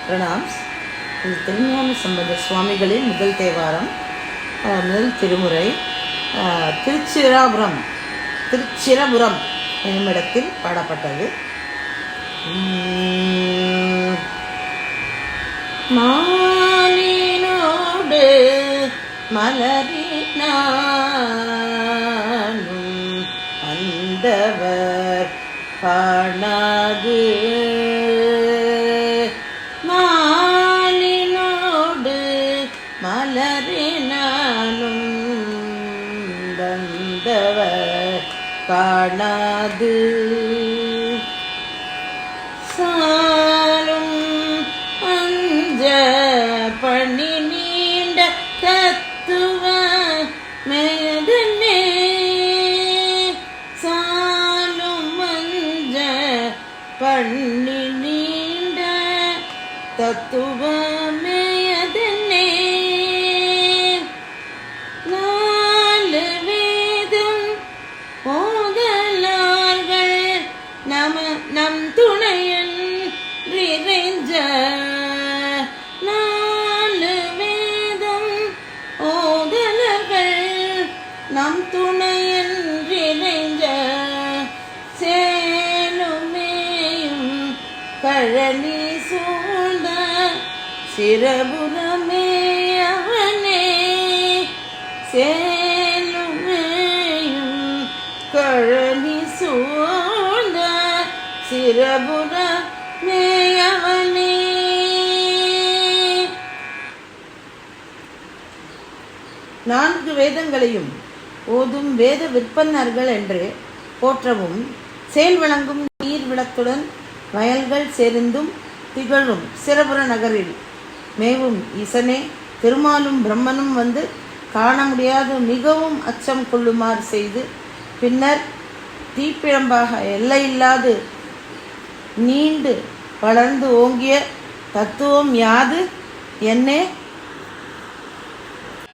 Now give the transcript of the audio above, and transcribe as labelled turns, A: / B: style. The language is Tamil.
A: பிரணாம்ஸ். இது திருஞான சம்பந்த சுவாமிகளின் முதல் தேவாரம், முதல் திருமுறை. திருச்சிரபுரம் என்னுமிடத்தில் பாடப்பட்டது. மாலினோடு மலரினானும் வந்தவர் காணாது, மாலினோடு மலரினானும் வந்தவர் காணாது, சாலும் அஞ்ச பண்ணி நீண்ட தத்துவ மேதனே, சாலும் அஞ்ச பண்ணி நீண்ட தத்துவ மேதனே, நாலு வேதம் ஓதலார்கள் நம் துணையன் நிறைஞ்ச, நாலு வேதம் ஓதலர்கள் நம் துணையன் நிறைஞ்ச, சேலுமேயும் கழனி சூழ்ந்த சிரபுரமே அவனே, சேலுமேயும் கழனி சூழ்ந்த சிரபுரமே அவனே. நான்கு வேதங்களையும் ஓதும் வேத விற்பன்னர்கள் என்று போற்றவும், செயல் வழங்கும் நீர் விளத்துடன் வயல்கள் செறிந்தும் திகழும் சிரபுர நகரில் மேவும் ஈசனே, திருமாலும் பிரம்மனும் வந்து காண முடியாது மிகவும் அச்சம் கொள்ளுமாறு செய்து, பின்னர் தீப்பிழம்பாக எல்லையில்லாது நீண்டு வளர்ந்து ஓங்கிய தத்துவம் யாது என்னே